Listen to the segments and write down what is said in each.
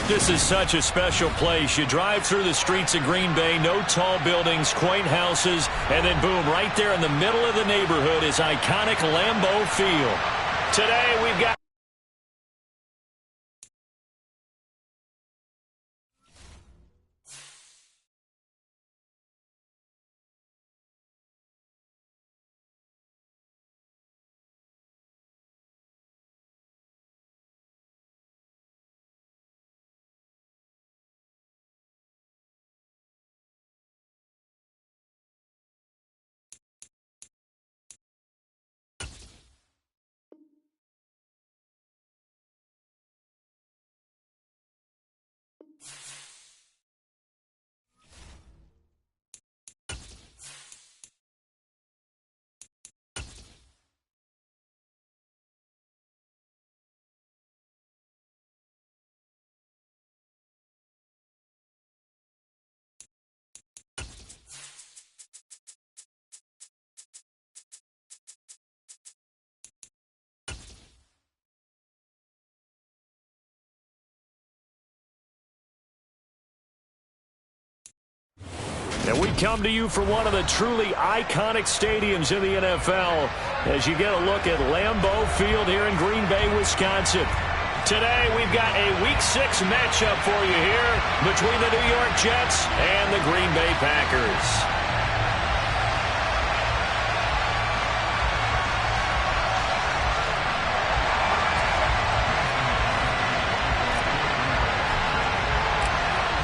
This is such a special place. You drive through the streets of Green Bay, no tall buildings, quaint houses, and then boom, right there in the middle of the neighborhood is iconic Lambeau Field. Today we've got and we come to you from one of the truly iconic stadiums in the NFL as you get a look at Lambeau Field here in Green Bay, Wisconsin. Today we've got a Week 6 matchup for you here between the New York Jets and the Green Bay Packers.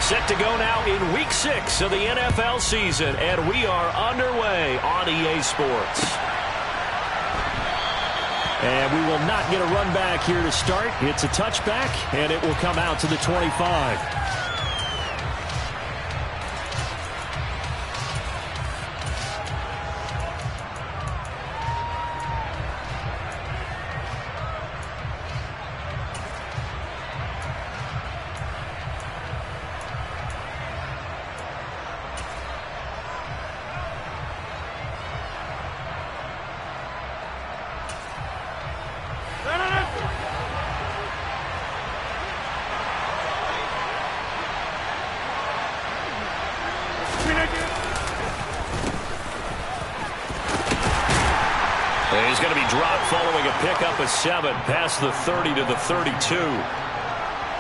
Set to go now in Week 6 of the NFL season, and we are underway on EA Sports. And we will not get a run back here to start. It's a touchback, and it will come out to the 25. He's going to be dropped following a pickup of 7 past the 30 to the 32.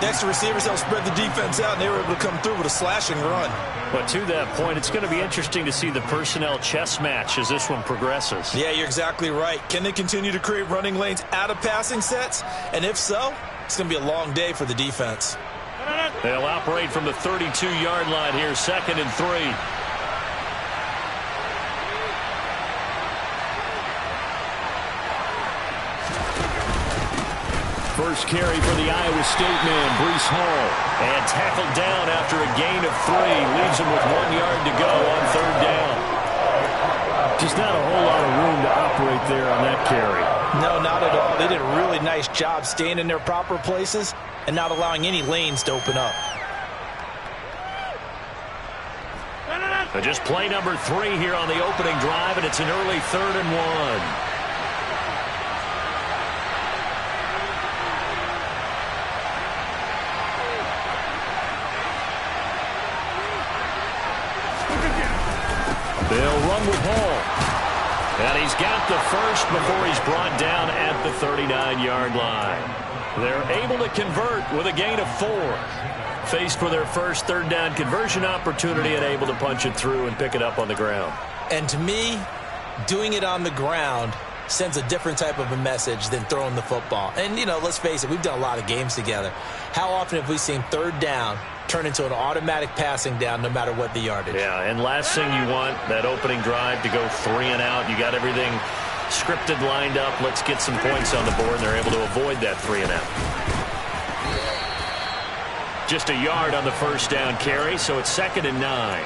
Next receivers helped spread the defense out, and they were able to come through with a slashing run. But to that point, it's going to be interesting to see the personnel chess match as this one progresses. Yeah, you're exactly right. Can they continue to create running lanes out of passing sets? And if so, it's going to be a long day for the defense. They'll operate from the 32-yard line here, 2nd and 3. First carry for the Iowa State man, Breece Hall. And tackled down after a gain of 3. Leaves him with 1 yard to go on 3rd down. Just not a whole lot of room to operate there on that carry. No, not at all. They did a really nice job staying in their proper places and not allowing any lanes to open up. Just play number 3 here on the opening drive, and it's an early 3rd and 1. They'll run with Hall. And he's got the first before he's brought down at the 39-yard line. They're able to convert with a gain of 4. Faced for their first 3rd down conversion opportunity and able to punch it through and pick it up on the ground. And to me, doing it on the ground sends a different type of a message than throwing the football. And, you know, let's face it, we've done a lot of games together. How often have we seen 3rd down turn into an automatic passing down no matter what the yardage? Yeah, and last thing you want, that opening drive to go 3 and out. You got everything scripted, lined up. Let's get some points on the board, and they're able to avoid that 3 and out. Just a yard on the first down carry, so it's 2nd and 9.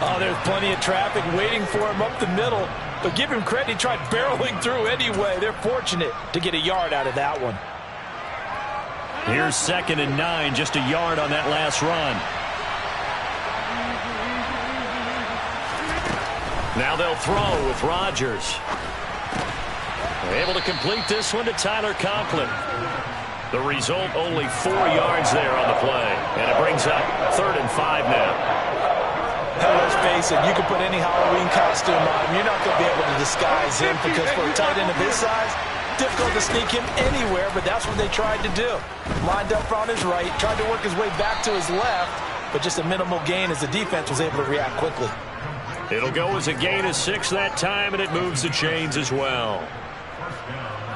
Oh, there's plenty of traffic waiting for him up the middle. But give him credit, he tried barreling through anyway. They're fortunate to get a yard out of that one. Here's 2nd and 9, just a yard on that last run. Now they'll throw with Rodgers. Able to complete this one to Tyler Conklin. The result, only 4 yards there on the play. And it brings up 3rd and 5 now. And let's face it, you can put any Halloween costume on. You're not going to be able to disguise him because for a tight end of his size, difficult to sneak him anywhere, but that's what they tried to do. Lined up on his right, tried to work his way back to his left, but just a minimal gain as the defense was able to react quickly. It'll go as a gain of 6 that time, and it moves the chains as well.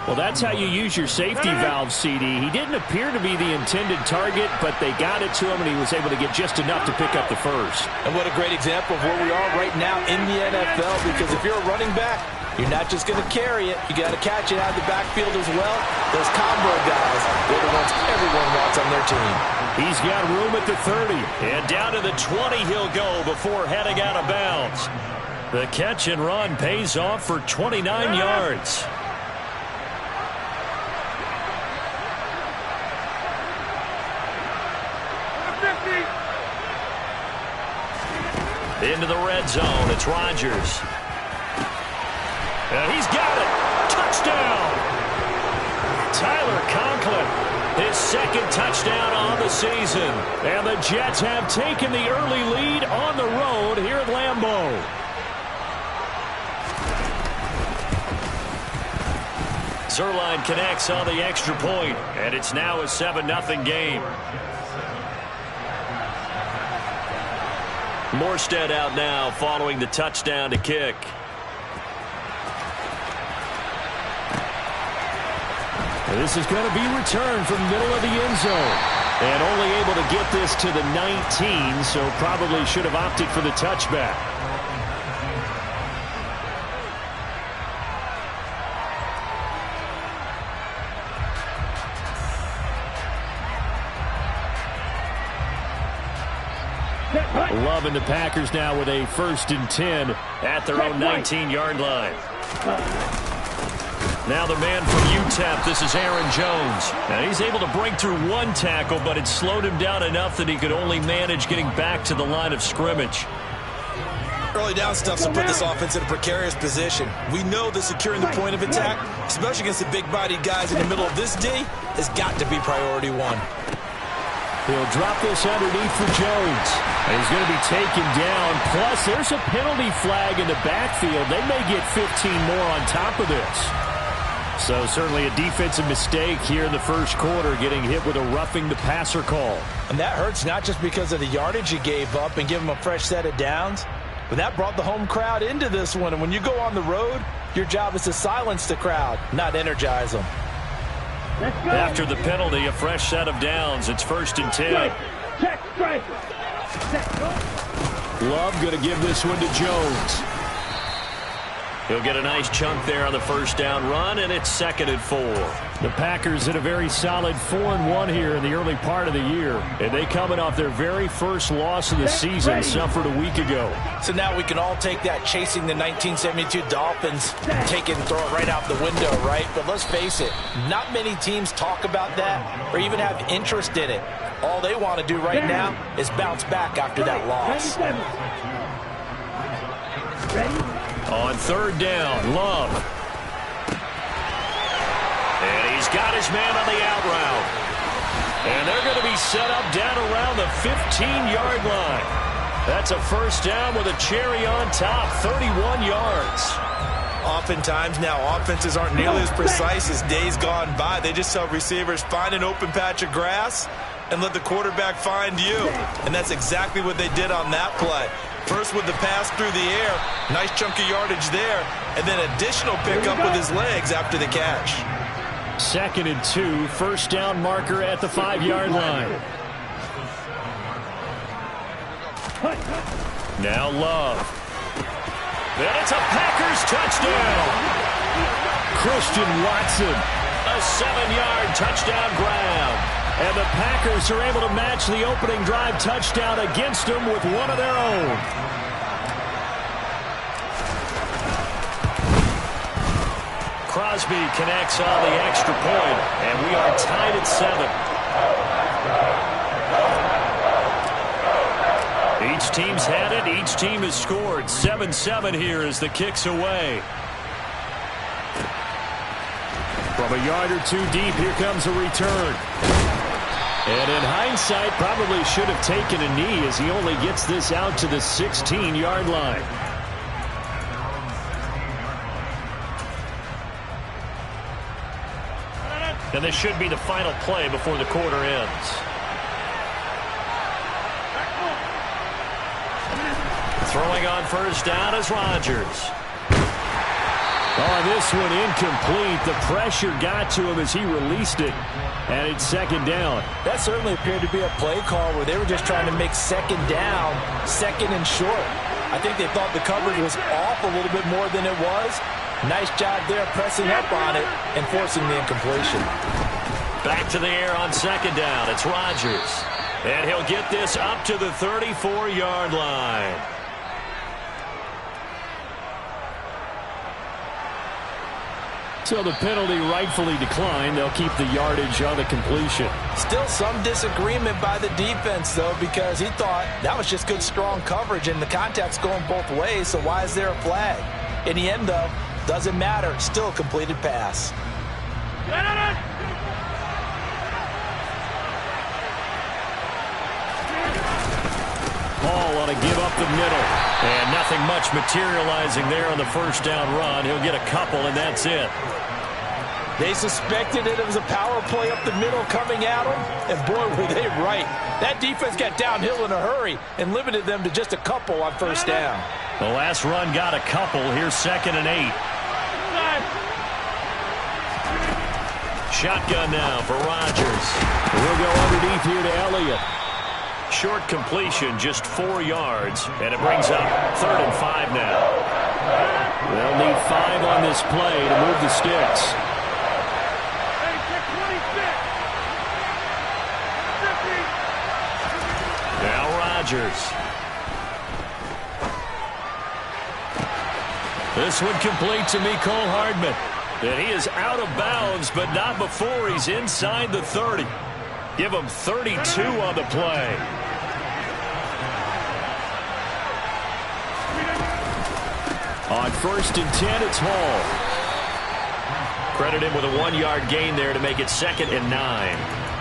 Well, that's how you use your safety valve, CD. He didn't appear to be the intended target, but they got it to him, and he was able to get just enough to pick up the first. And what a great example of where we are right now in the NFL, because if you're a running back, you're not just going to carry it. You got to catch it out of the backfield as well. Those combo guys, they're the ones everyone wants on their team. He's got room at the 30, and down to the 20 he'll go before heading out of bounds. The catch and run pays off for 29 yards. Into the red zone, it's Rodgers. And he's got it. Touchdown. Tyler Conklin, his 2nd touchdown on the season. And the Jets have taken the early lead on the road here at Lambeau. Zerline connects on the extra point, and it's now a 7-0 game. Morstead out now following the touchdown to kick. This is going to be returned from the middle of the end zone. And only able to get this to the 19, so probably should have opted for the touchback. Loving the Packers now with a 1st and 10 at their own 19-yard line. Now the man from UTEP, this is Aaron Jones. Now he's able to break through 1 tackle, but it slowed him down enough that he could only manage getting back to the line of scrimmage. Early down stuff to put this offense in a precarious position. We know that securing the point of attack, especially against the big-bodied guys in the middle of this D, has got to be priority 1. He'll drop this underneath for Jones. And he's going to be taken down. Plus, there's a penalty flag in the backfield. They may get 15 more on top of this. So certainly a defensive mistake here in the first quarter, getting hit with a roughing the passer call. And that hurts not just because of the yardage you gave up and give them a fresh set of downs, but that brought the home crowd into this one. And when you go on the road, your job is to silence the crowd, not energize them. After the penalty, a fresh set of downs. It's 1st and 10. Love going to give this one to Jones. He'll get a nice chunk there on the 1st down run, and it's 2nd and 4. The Packers had a very solid 4-1 here in the early part of the year. And they coming off their very first loss of the season, suffered a week ago. So now we can all take that chasing the 1972 Dolphins, take it and throw it right out the window, right? But let's face it, not many teams talk about that or even have interest in it. All they want to do right now is bounce back after that loss. On 3rd down, Love. And he's got his man on the out route. And they're going to be set up down around the 15-yard line. That's a 1st down with a cherry on top, 31 yards. Oftentimes now, offenses aren't nearly as precise as days gone by. They just tell receivers, find an open patch of grass and let the quarterback find you. And that's exactly what they did on that play. First with the pass through the air, nice chunk of yardage there, and then additional pickup with his legs after the catch. 2nd and 2, 1st down marker at the 5-yard line. Now Love. And it's a Packers touchdown. Christian Watson. A 7-yard touchdown grab. And the Packers are able to match the opening drive touchdown against them with one of their own. Crosby connects on the extra point, and we are tied at 7. Each team's had it. Each team has scored. 7-7 here as the kick's away. From a yard or two deep, here comes a return. And in hindsight, probably should have taken a knee as he only gets this out to the 16-yard line. And this should be the final play before the quarter ends. Throwing on first down is Rodgers. Oh, this one incomplete. The pressure got to him as he released it. And it's second down. That certainly appeared to be a play call where they were just trying to make second down, second and short. I think they thought the coverage was off a little bit more than it was. Nice job there pressing up on it and forcing the incompletion. Back to the air on second down. It's Rodgers. And he'll get this up to the 34-yard line. So the penalty rightfully declined. They'll keep the yardage on the completion. Still some disagreement by the defense, though, because he thought that was just good, strong coverage, and the contact's going both ways, so why is there a flag? In the end, though, doesn't matter. Still a completed pass. Hall on a give up the middle. And nothing much materializing there on the first down run. He'll get a couple, and that's it. They suspected it was a power play up the middle coming at them, and boy, were they right. That defense got downhill in a hurry and limited them to just a couple on first down. The last run got a couple. Here's 2nd and 8. Shotgun now for Rodgers. We'll go underneath here to Elliott. Short completion, just 4 yards, and it brings up 3rd and 5 now. They'll need 5 on this play to move the sticks. Now Rodgers. This one complete to Mecole Hardman. And he is out of bounds, but not before he's inside the 30. Give him 32 on the play. On 1st and 10, it's Hall. Credit him with a 1-yard gain there to make it 2nd and 9.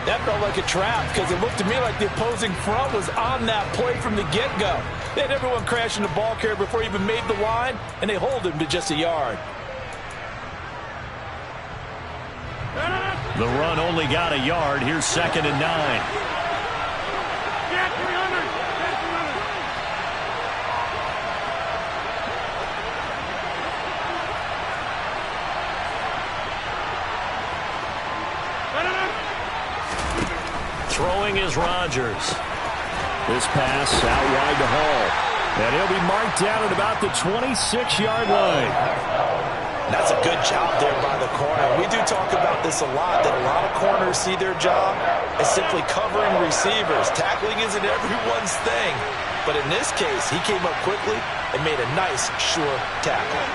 That felt like a trap because it looked to me like the opposing front was on that play from the get-go. They had everyone crashing the ball carrier before he even made the line, and they hold him to just a yard. The run only got a yard. Here's 2nd and 9. Throwing is Rodgers. This pass out wide to Hall. And he'll be marked down at about the 26-yard line. That's a good job there by the corner. We do talk about this a lot, that a lot of corners see their job as simply covering receivers. Tackling isn't everyone's thing. But in this case, he came up quickly and made a nice, sure tackle.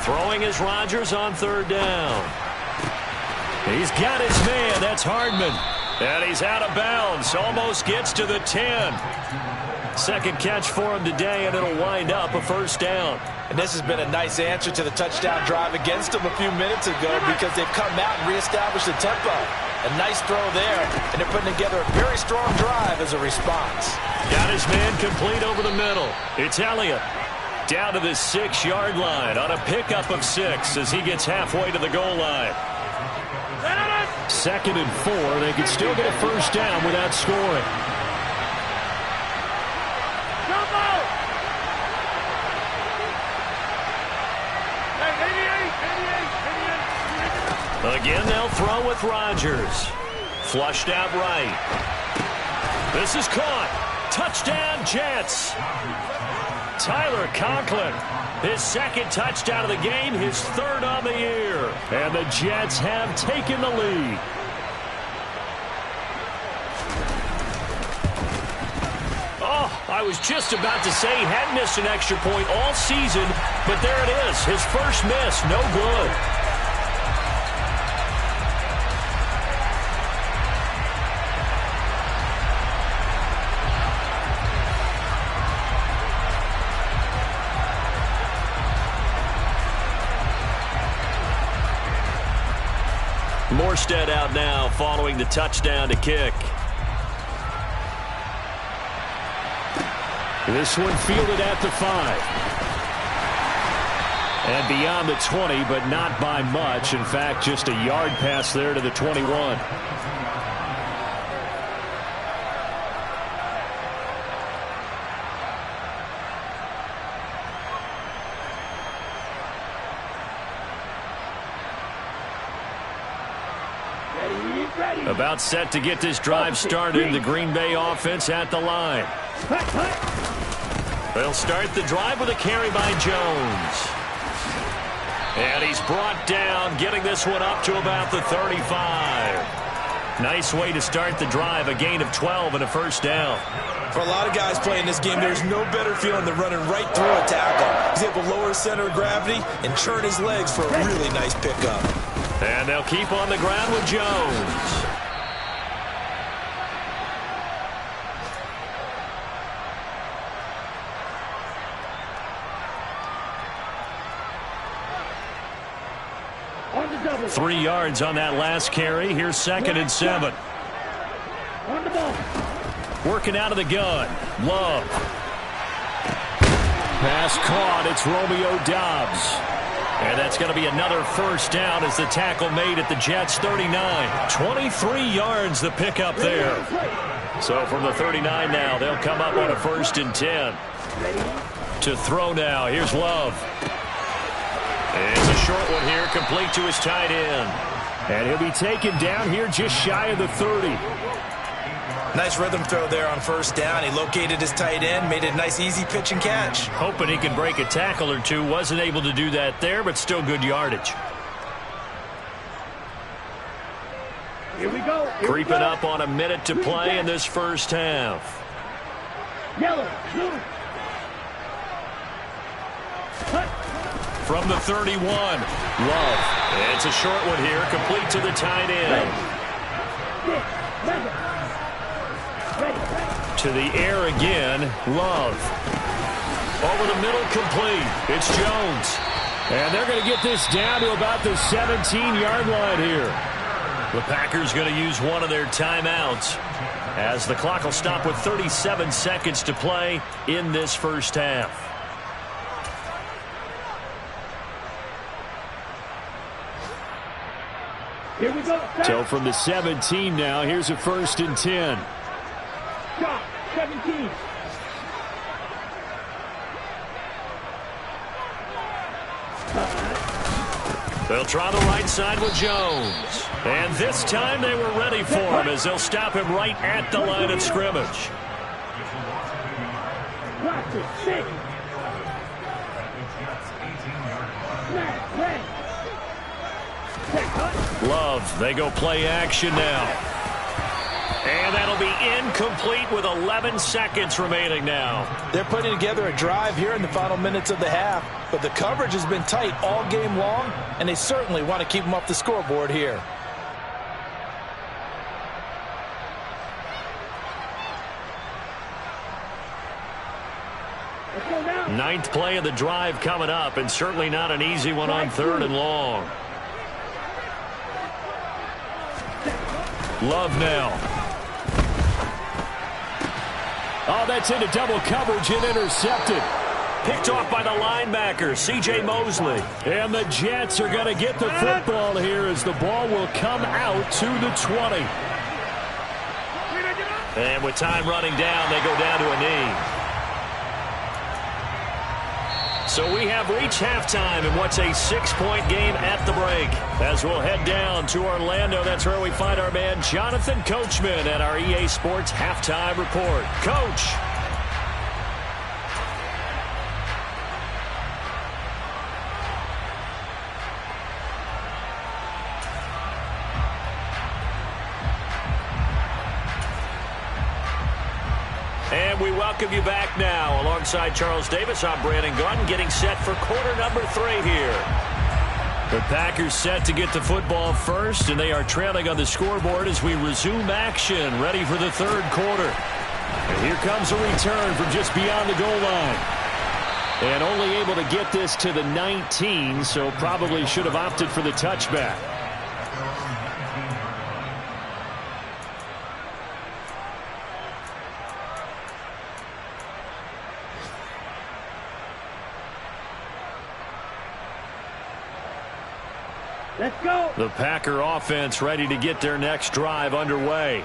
Throwing is Rodgers on 3rd down. He's got his man. That's Hardman. And he's out of bounds. Almost gets to the 10. Second catch for him today, and it'll wind up a first down. And this has been a nice answer to the touchdown drive against them a few minutes ago because they've come out and reestablished the tempo. A nice throw there, and they're putting together a very strong drive as a response. Got his man complete over the middle. It's Elliott. Down to the 6-yard line on a pickup of 6 as he gets halfway to the goal line. 2nd and 4. They could still get a first down without scoring. Again, they'll throw with Rodgers. Flushed out right. This is caught. Touchdown, Jets. Tyler Conklin, his 2nd touchdown of the game, his 3rd on the year. And the Jets have taken the lead. Oh, I was just about to say he hadn't missed an extra point all season, but there it is, his first miss, no good. Morstead out now following the touchdown to kick. This one fielded at the 5. And beyond the 20, but not by much. In fact, just a yard pass there to the 21. About set to get this drive started. The Green Bay offense at the line. They'll start the drive with a carry by Jones. And he's brought down, getting this one up to about the 35. Nice way to start the drive, a gain of 12 and a first down. For a lot of guys playing this game, there's no better feeling than running right through a tackle. He's able to lower his center of gravity and churn his legs for a really nice pickup. And they'll keep on the ground with Jones. On the double. 3 yards on that last carry. Here's 2nd and 7. On the ball. Working out of the gun. Love. Pass caught. It's Romeo Doubs. And that's going to be another first down as the tackle made at the Jets' 39. 23 yards the pickup there. So from the 39 now, they'll come up on a 1st and 10. To throw now. Here's Love. It's a short one here, complete to his tight end. And he'll be taken down here just shy of the 30. Nice rhythm throw there on 1st down. He located his tight end, made it a nice easy pitch and catch. Hoping he could break a tackle or two. Wasn't able to do that there, but still good yardage. Here we go. Creeping up on a minute to play in this first half. Yellow. From the 31, Love. It's a short one here, complete to the tight end. To the air again, Love. Over the middle, complete. It's Jones. And they're going to get this down to about the 17-yard line here. The Packers going to use one of their timeouts as the clock will stop with 37 seconds to play in this first half. Here we go. So from the 17 now, here's a 1st and 10. Shot, 17. They'll try the right side with Jones. And this time they were ready for him as they'll stop him right at the line of scrimmage. Love, they go play action now. And that'll be incomplete with 11 seconds remaining now. They're putting together a drive here in the final minutes of the half, but the coverage has been tight all game long, and they certainly want to keep them off the scoreboard here. Ninth play of the drive coming up, and certainly not an easy one on 3rd and long. Love now. Oh, that's into double coverage and intercepted. Picked off by the linebacker, C.J. Mosley. And the Jets are going to get the football here as the ball will come out to the 20. And with time running down, they go down to a knee. So we have reached halftime in what's a 6-point game at the break. As we'll head down to Orlando, that's where we find our man Jonathan Coachman at our EA Sports Halftime Report. Coach. And we welcome you back now. Alongside Charles Davis, I'm Brandon Gunn, getting set for quarter number 3 here. The Packers set to get the football first, and they are trailing on the scoreboard as we resume action, ready for the 3rd quarter. And here comes a return from just beyond the goal line. And only able to get this to the 19, so probably should have opted for the touchback. Let's go. The Packer offense ready to get their next drive underway.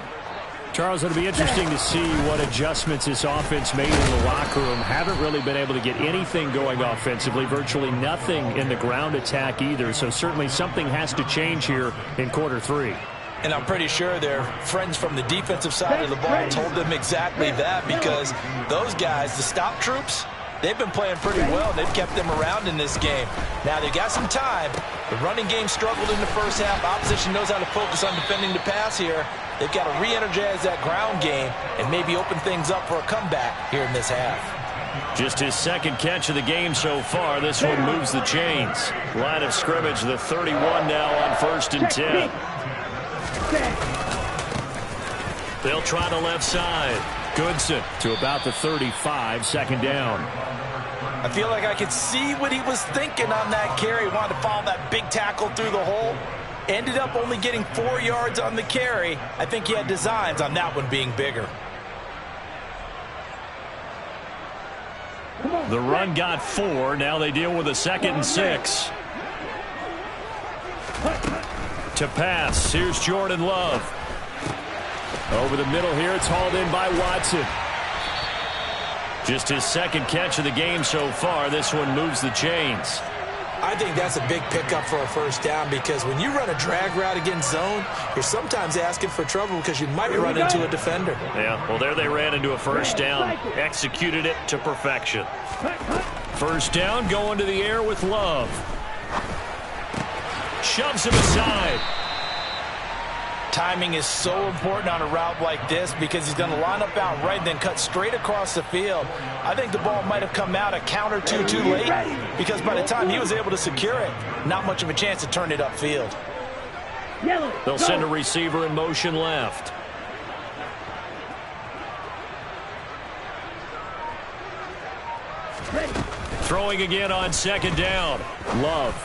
Charles, it'll be interesting to see what adjustments this offense made in the locker room. Haven't really been able to get anything going offensively, virtually nothing in the ground attack either. So certainly something has to change here in quarter 3. And I'm pretty sure their friends from the defensive side of the ball told them exactly that, because those guys, the stop troops, they've been playing pretty well, and they've kept them around in this game. Now, they've got some time. The running game struggled in the first half. Opposition knows how to focus on defending the pass here. They've got to re-energize that ground game and maybe open things up for a comeback here in this half. Just his second catch of the game so far. This one moves the chains. Line of scrimmage, the 31 now on 1st and 10. They'll try the left side. Goodson to about the 35, second down. I feel like I could see what he was thinking on that carry. Wanted to follow that big tackle through the hole. Ended up only getting 4 yards on the carry. I think he had designs on that one being bigger. The run got 4. Now they deal with a 2nd and 6. To pass. Here's Jordan Love. Over the middle here. It's hauled in by Watson. Just his second catch of the game so far. This one moves the chains. I think that's a big pickup for a first down, because when you run a drag route against zone, you're sometimes asking for trouble because you might run into a defender. Yeah, well, there they ran into a first down. Executed it to perfection. First down, going to the air with Love. Shoves him aside. Timing is so important on a route like this, because he's going to line up out right and then cut straight across the field. I think the ball might have come out a count or two too late, because by the time he was able to secure it, not much of a chance to turn it upfield. They'll send a receiver in motion left. Throwing again on 2nd down. Love.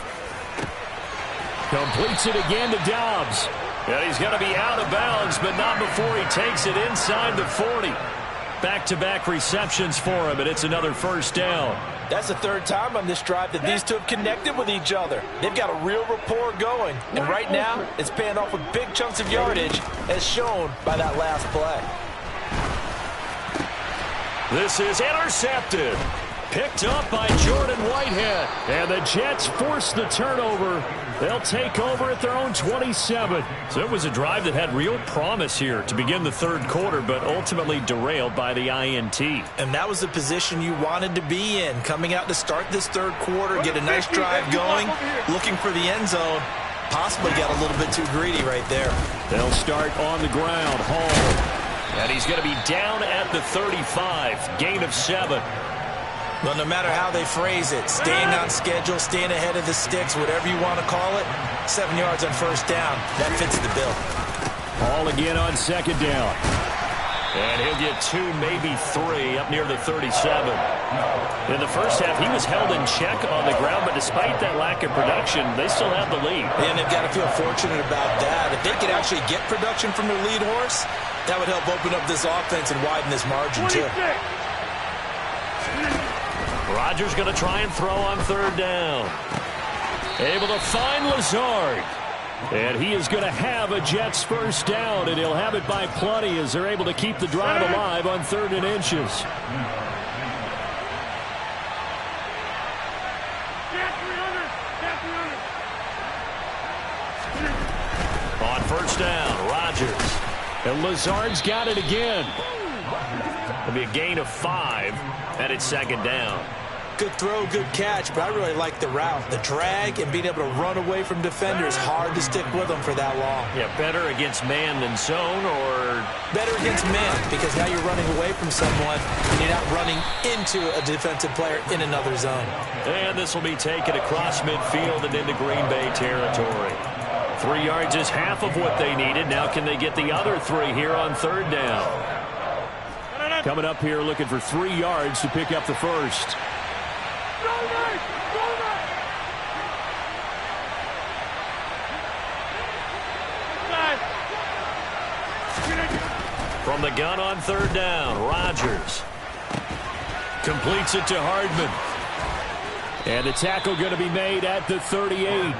Completes it again to Dobbs. And he's going to be out of bounds, but not before he takes it inside the 40. Back-to-back receptions for him, and it's another first down. That's the 3rd time on this drive that these two have connected with each other. They've got a real rapport going, and right now it's paying off with big chunks of yardage, as shown by that last play. This is intercepted. Picked up by Jordan Whitehead. And the Jets force the turnover. They'll take over at their own 27. So it was a drive that had real promise here to begin the 3rd quarter, but ultimately derailed by the INT. And that was the position you wanted to be in, coming out to start this 3rd quarter, get a nice drive going, looking for the end zone. Possibly got a little bit too greedy right there. They'll start on the ground. Hall. And he's going to be down at the 35. Gain of 7. Well, no matter how they phrase it, staying on schedule, staying ahead of the sticks, whatever you want to call it, 7 yards on first down, that fits the bill. Hall again on 2nd down. And he'll get 2, maybe 3 up near the 37. In the first half, he was held in check on the ground, but despite that lack of production, they still have the lead. And they've got to feel fortunate about that. If they could actually get production from their lead horse, that would help open up this offense and widen this margin, too. Rodgers going to try and throw on 3rd down. Able to find Lazard. And he is going to have a Jets first down, and he'll have it by plenty as they're able to keep the drive alive on 3rd and inches. On first down, Rodgers. And Lazard's got it again. It'll be a gain of 5, and it's 2nd down. Good throw, good catch, but I really like the route. The drag and being able to run away from defenders, hard to stick with them for that long. Yeah, better against man than zone, or? Better against man, because now you're running away from someone and you're not running into a defensive player in another zone. And this will be taken across midfield and into Green Bay territory. 3 yards is half of what they needed. Now can they get the other 3 here on 3rd down? Coming up here looking for 3 yards to pick up the first. From the gun on 3rd down, Rodgers completes it to Hardman. And the tackle going to be made at the 38.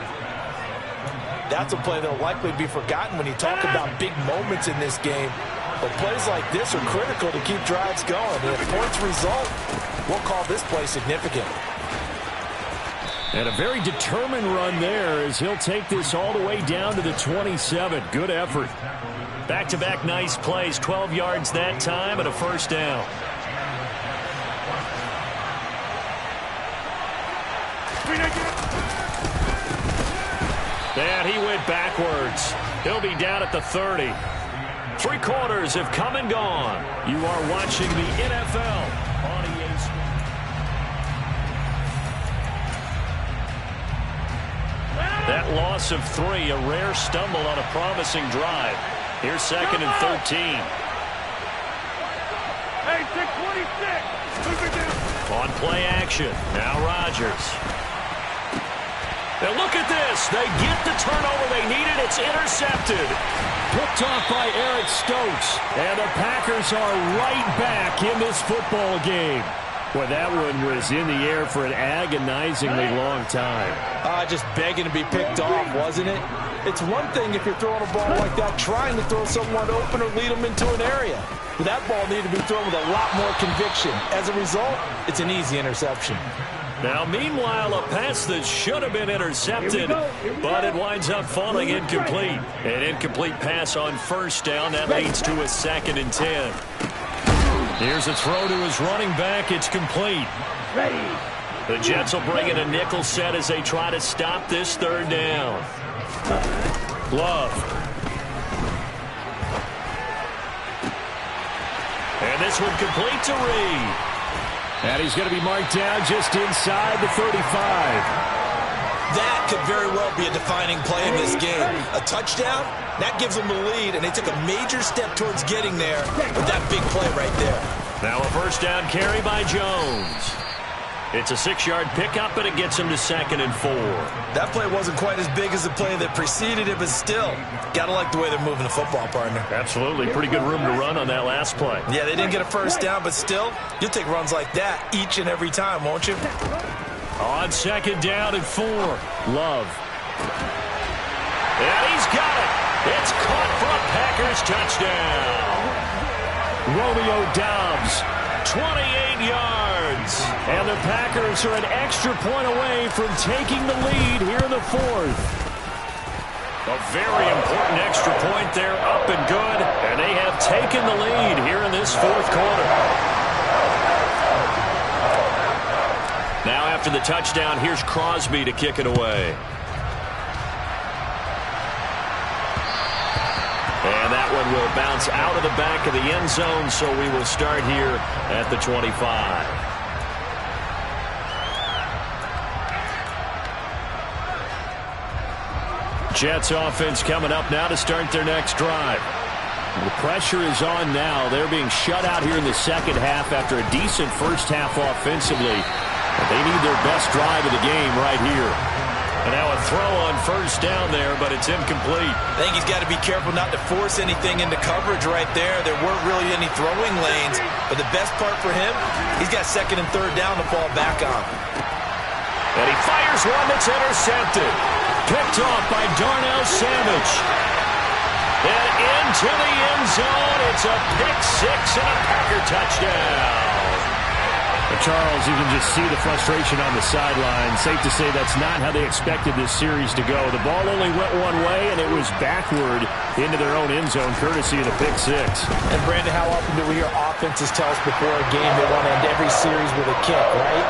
That's a play that will likely be forgotten when you talk about big moments in this game. But plays like this are critical to keep drives going. And if points result, we'll call this play significant. And a very determined run there as he'll take this all the way down to the 27. Good effort. Back-to-back nice plays, 12 yards that time and a first down. And he went backwards. He'll be down at the 30. 3 quarters have come and gone. You are watching the NFL on EA Sports. That loss of 3, a rare stumble on a promising drive. Here's 2nd and 13. Hey, 626. On play action. Now Rodgers. Now look at this. They get the turnover they needed. It's intercepted. Picked off by Eric Stokes. And the Packers are right back in this football game. Boy, that one was in the air for an agonizingly long time. Just begging to be picked off, wasn't it? It's one thing if you're throwing a ball like that, trying to throw someone open or lead them into an area. But that ball needed to be thrown with a lot more conviction. As a result, it's an easy interception. Now, meanwhile, a pass that should have been intercepted, but it winds up falling incomplete. An incomplete pass on first down. That leads to a 2nd and 10. Here's a throw to his running back. It's complete. The Jets will bring in a nickel set as they try to stop this 3rd down. Love. And this one complete to Reed. And he's going to be marked down just inside the 35. That could very well be a defining play in this game. A touchdown, that gives them the lead, and they took a major step towards getting there with that big play right there. Now a first down carry by Jones. It's a 6-yard pickup, and it gets him to 2nd and 4. That play wasn't quite as big as the play that preceded it, but still, gotta like the way they're moving the football, partner. Absolutely. Pretty good room to run on that last play. Yeah, they didn't get a first down, but still, you'll take runs like that each and every time, won't you? On 2nd down and 4. Love. And he's got it. It's caught for a Packers touchdown. Romeo Doubs. 28 yards. And the Packers are an extra point away from taking the lead here in the 4th. A very important extra point there, up and good. And they have taken the lead here in this 4th quarter. Now after the touchdown, here's Crosby to kick it away. And that one will bounce out of the back of the end zone, so we will start here at the 25. Jets offense coming up now to start their next drive. The pressure is on now. They're being shut out here in the 2nd half after a decent first half offensively. But they need their best drive of the game right here. And now a throw on first down there, but it's incomplete. I think he's got to be careful not to force anything into coverage right there. There weren't really any throwing lanes. But the best part for him, he's got 2nd and 3rd down to fall back on. And he fires one that's intercepted. Picked off by Darnell Savage. And into the end zone. It's a pick 6 and a Packer touchdown. Charles, you can just see the frustration on the sideline. Safe to say that's not how they expected this series to go. The ball only went one way, and it was backward into their own end zone, courtesy of the pick 6. And, Brandon, how often do we hear offenses tell us before a game they want to end every series with a kick, right?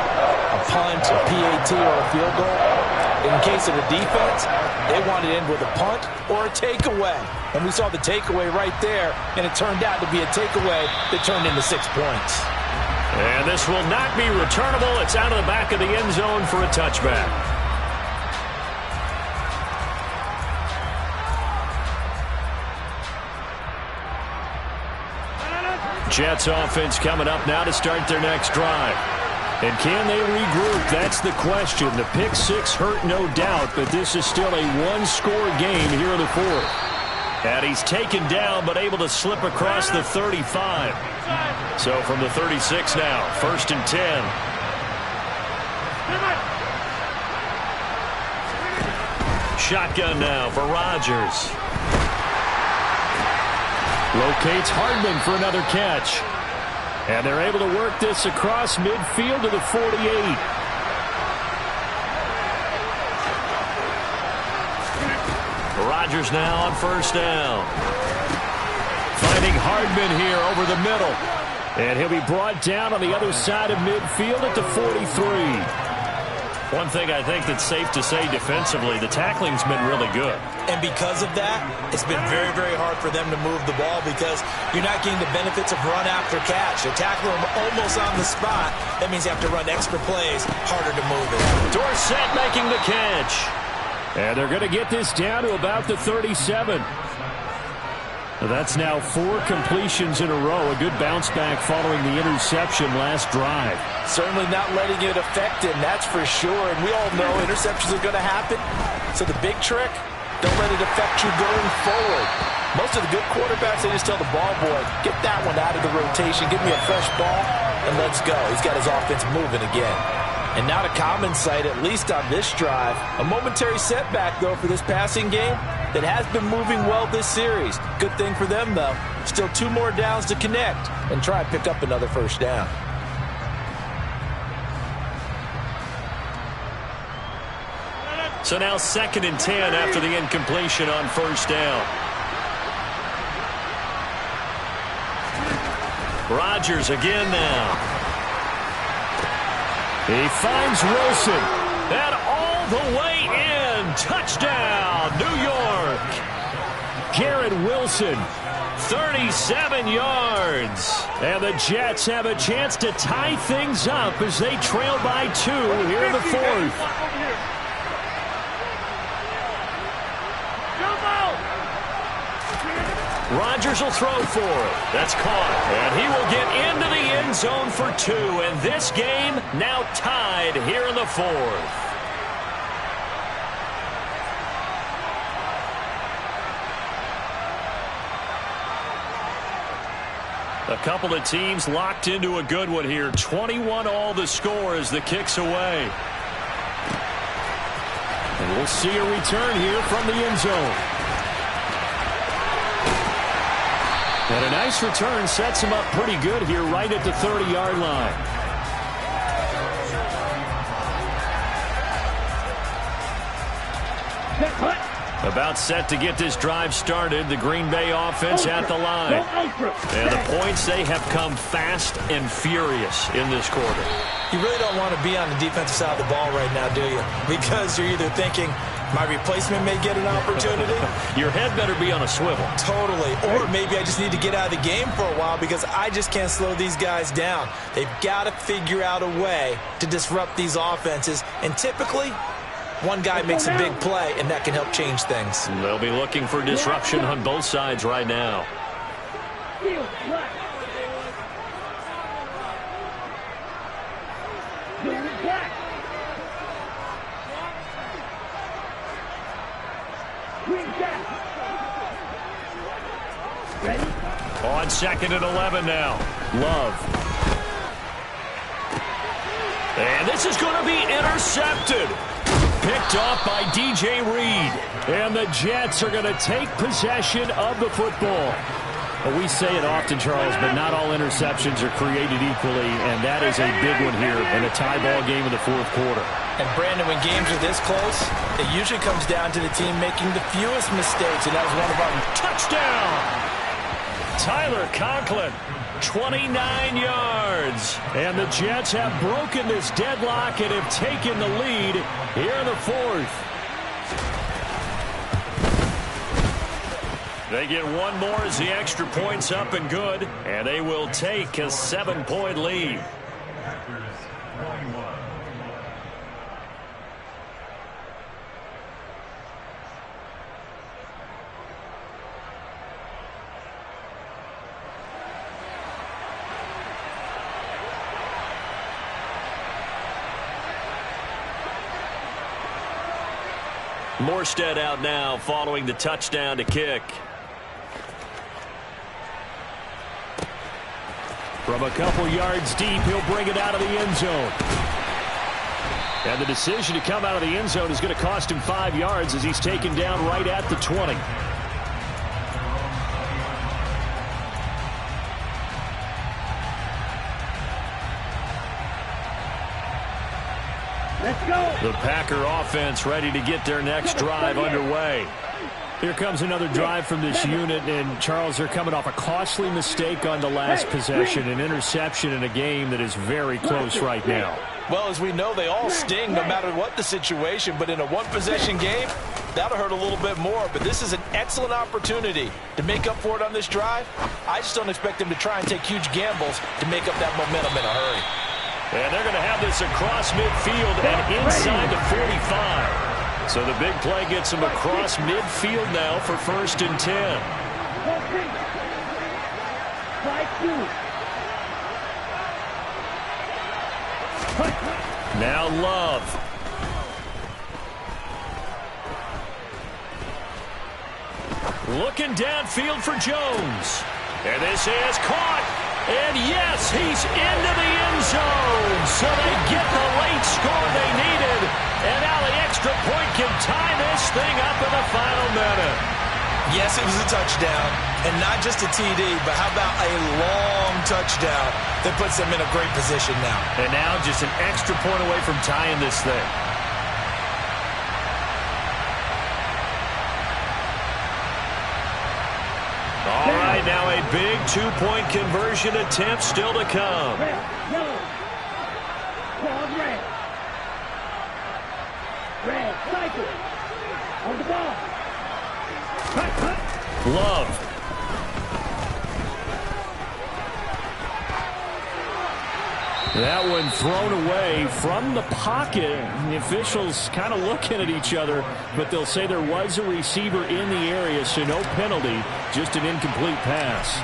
A punt, a PAT, or a field goal? In case of the defense, they wanted to end with a punt or a takeaway. And we saw the takeaway right there, and it turned out to be a takeaway that turned into 6 points. And this will not be returnable. It's out of the back of the end zone for a touchback. Jets offense coming up now to start their next drive. And can they regroup? That's the question. The pick 6 hurt, no doubt, but this is still a one-score game here in the 4th. And he's taken down, but able to slip across the 35. So from the 36 now, 1st and 10. shotgun now for Rodgers. Locates Hardman for another catch. And they're able to work this across midfield to the 48. Rodgers now on first down. Finding Hardman here over the middle. And he'll be brought down on the other side of midfield at the 43. One thing I think that's safe to say defensively, the tackling's been really good. And because of that, it's been very, very hard for them to move the ball because you're not getting the benefits of run after catch. You tackle them almost on the spot. That means you have to run extra plays, harder to move it. Dorsett making the catch. And they're going to get this down to about the 37. That's now 4 completions in a row. A good bounce back following the interception last drive. Certainly not letting it affect him, that's for sure. And we all know interceptions are going to happen. So the big trick, don't let it affect you going forward. Most of the good quarterbacks, they just tell the ball boy, get that one out of the rotation, give me a fresh ball, and let's go. He's got his offense moving again. And not a common sight, at least on this drive. A momentary setback, though, for this passing game that has been moving well this series. Good thing for them, though. Still 2 more downs to connect and try and pick up another first down. So now 2nd and 10 after the incompletion on first down. Rodgers again now. He finds Wilson. And all the way in. Touchdown, New York. Garrett Wilson. 37 yards. And the Jets have a chance to tie things up as they trail by 2 here in the 4th. Rodgers will throw for it. That's caught. And he will get into the end zone for 2. And this game now tied here in the 4th. A couple of teams locked into a good one here. 21 all the score as the kick's away. And we'll see a return here from the end zone. And a nice return sets him up pretty good here right at the 30-yard line. About set to get this drive started. The Green Bay offense at the line. And the points, they have come fast and furious in this quarter. You really don't want to be on the defensive side of the ball right now, do you? Because you're either thinking, my replacement may get an opportunity. Your head better be on a swivel. Totally. Or maybe I just need to get out of the game for a while because I just can't slow these guys down. They've got to figure out a way to disrupt these offenses. And typically, one guy makes a big play, and that can help change things. They'll be looking for disruption on both sides right now. On 2nd and 11 now. Love. And this is going to be intercepted. Picked off by DJ Reed. And the Jets are going to take possession of the football. Well, we say it often, Charles, but not all interceptions are created equally, and that is a big one here in a tie ball game in the 4th quarter. And, Brandon, when games are this close, it usually comes down to the team making the fewest mistakes, and that was one of them. Touchdown! Tyler Conklin, 29 yards. And the Jets have broken this deadlock and have taken the lead here in the 4th. They get one more as the extra point's up and good, and they will take a 7-point lead. Morstead out now following the touchdown to kick. From a couple yards deep, he'll bring it out of the end zone. And the decision to come out of the end zone is going to cost him 5 yards as he's taken down right at the 20. Let's go. The Packer offense ready to get their next drive underway. Here comes another drive from this unit, and Charles, they're coming off a costly mistake on the last possession, an interception in a game that is very close right now. Well, as we know, they all sting no matter what the situation, but in a one-possession game, that'll hurt a little bit more. But this is an excellent opportunity to make up for it on this drive. I just don't expect them to try and take huge gambles to make up that momentum in a hurry. And they're going to have this across midfield and inside the 45. So the big play gets them across midfield now for 1st and 10. Now Love. Looking downfield for Jones. And this is caught. And yes, he's into the end zone. So they get the late score they needed. And now the extra point can tie this thing up in the final minute. Yes, it was a touchdown. And not just a TD, but how about a long touchdown that puts them in a great position now. And now just an extra point away from tying this thing. All right, now a big two-point conversion attempt still to come. Red, cycle. On the ball. Love. That one thrown away from the pocket. The officials kind of looking at each other, but they'll say there was a receiver in the area, so no penalty, just an incomplete pass.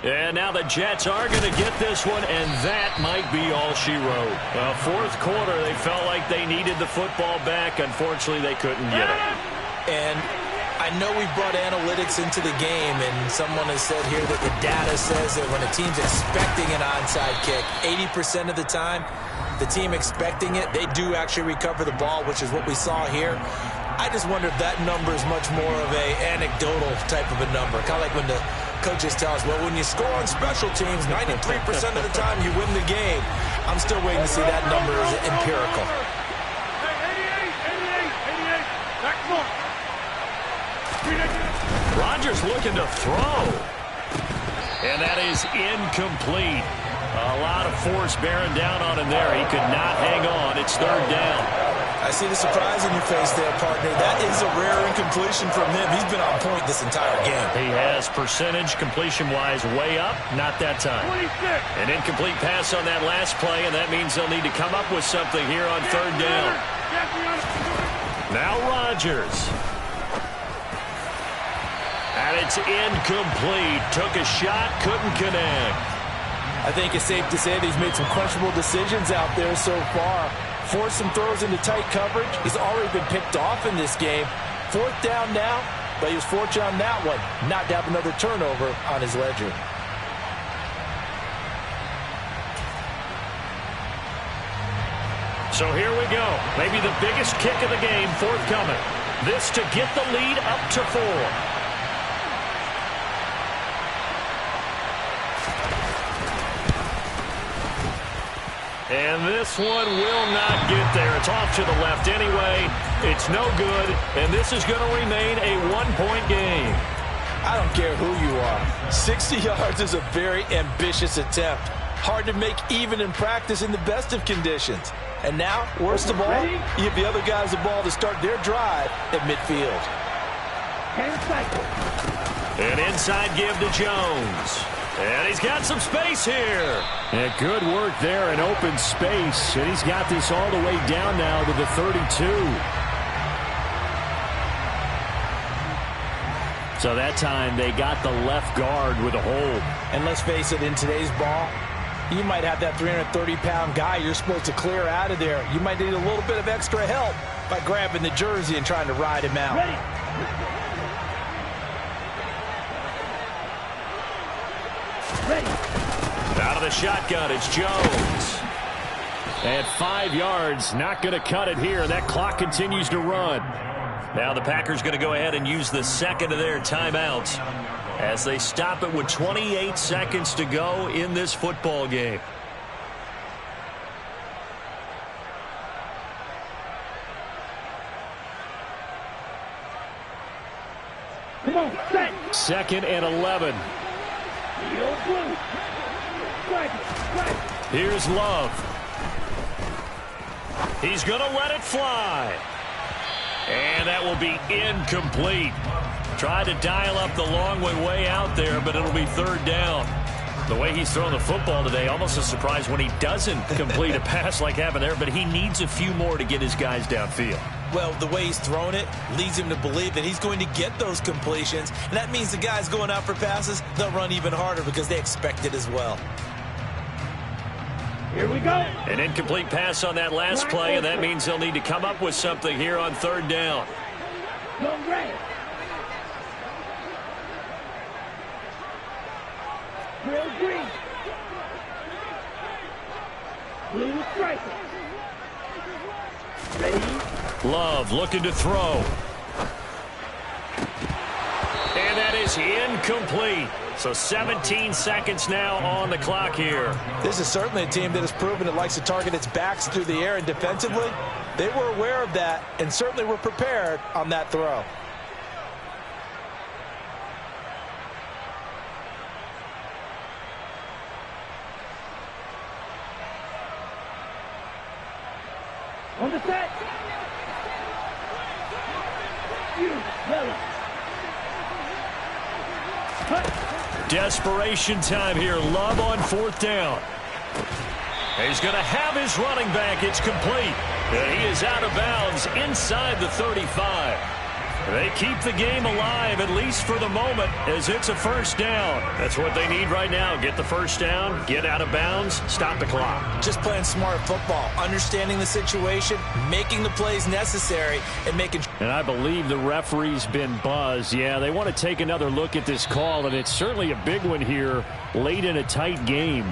And now the Jets are going to get this one, and that might be all she wrote. Fourth quarter, they felt like they needed the football back. Unfortunately, they couldn't get it. And I know we brought analytics into the game, and someone has said here that the data says that when a team's expecting an onside kick, 80% of the time, the team expecting it, they do actually recover the ball, which is what we saw here. I just wonder if that number is much more of a anecdotal type of a number. Kind of like when the coaches tell us, well, when you score on special teams, 93% of the time you win the game. I'm still waiting to see that number as empirical. Rodgers looking to throw. And that is incomplete. A lot of force bearing down on him there. He could not hang on. It's 3rd down. I see the surprise in your face there, partner. That is a rare incompletion from him. He's been on point this entire game. He has percentage completion-wise way up. Not that time. 26. An incomplete pass on that last play, and that means they'll need to come up with something here on 3rd down. Now Rodgers. And it's incomplete. Took a shot, couldn't connect. I think it's safe to say that he's made some questionable decisions out there so far. Forced some throws into tight coverage. He's already been picked off in this game. 4th down now, but he was fortunate on that one. Not to have another turnover on his ledger. So here we go. Maybe the biggest kick of the game forthcoming. This to get the lead up to 4. And this one will not get there. It's off to the left anyway. It's no good, and this is going to remain a 1-point game. I don't care who you are. 60 yards is a very ambitious attempt. Hard to make even in practice in the best of conditions. And now, worst of all, you give the other guys the ball to start their drive at midfield. An inside give to Jones. And he's got some space here. Yeah, good work there in open space. And he's got this all the way down now to the 32. So that time they got the left guard with a hold. And let's face it, in today's ball, you might have that 330-pound guy you're supposed to clear out of there. You might need a little bit of extra help by grabbing the jersey and trying to ride him out. Out of the shotgun, it's Jones. At 5 yards, not going to cut it here. That clock continues to run. Now the Packers going to go ahead and use the second of their timeouts as they stop it with 28 seconds to go in this football game. Come on, set. 2nd and 11. Here's Love. He's going to let it fly. And that will be incomplete. Tried to dial up the long way out there, but it'll be 3rd down. The way he's thrown the football today, almost a surprise when he doesn't complete a pass like happened there, but he needs a few more to get his guys downfield. Well, the way he's thrown it leads him to believe that he's going to get those completions, and that means the guys going out for passes, they'll run even harder because they expect it as well. Here we go. An incomplete pass on that last play, and that means they'll need to come up with something here on 3rd down. Long right. Real green. Blue striker. Ready? Love looking to throw. And that is incomplete. So 17 seconds now on the clock here. This is certainly a team that has proven it likes to target its backs through the air, and defensively, they were aware of that and certainly were prepared on that throw. On the set. Yellow. Desperation time here. Love on 4th down. He's going to have his running back. It's complete. And he is out of bounds inside the 35. They keep the game alive, at least for the moment, as it's a 1st down. That's what they need right now. Get the 1st down, get out of bounds, stop the clock. Just playing smart football, understanding the situation, making the plays necessary, and making... And I believe the referee's been buzzed. Yeah, they want to take another look at this call, and it's certainly a big one here late in a tight game.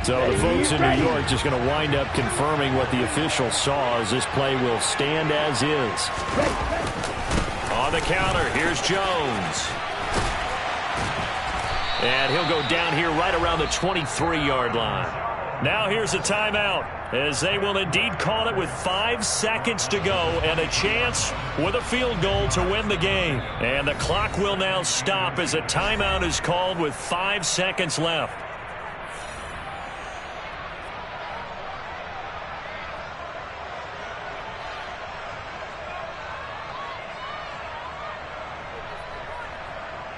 So the folks in New York just going to wind up confirming what the official saw, as this play will stand as is. On the counter, here's Jones. And he'll go down here right around the 23-yard line. Now here's a timeout, as they will indeed call it with 5 seconds to go and a chance with a field goal to win the game. And the clock will now stop as a timeout is called with 5 seconds left.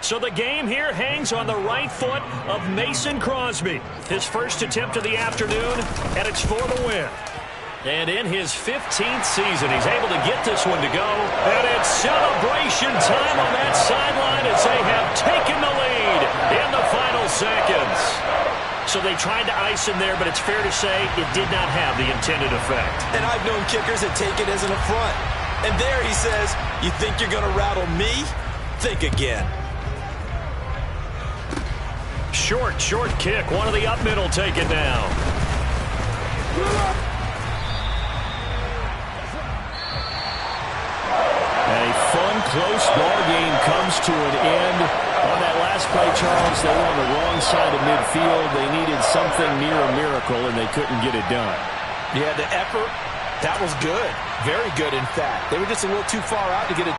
So the game here hangs on the right foot of Mason Crosby. His first attempt of the afternoon, and it's for the win. And in his 15th season, he's able to get this one to go. And it's celebration time on that sideline as they have taken the lead in the final seconds. So they tried to ice him there, but it's fair to say it did not have the intended effect. And I've known kickers that take it as an affront. And there he says, you think you're going to rattle me? Think again. Short kick. One of the up middle take it now. A fun, close ball game comes to an end. On that last play, Charles, they were on the wrong side of midfield. They needed something near a miracle, and they couldn't get it done. Yeah, the effort, that was good. Very good, in fact. They were just a little too far out to get a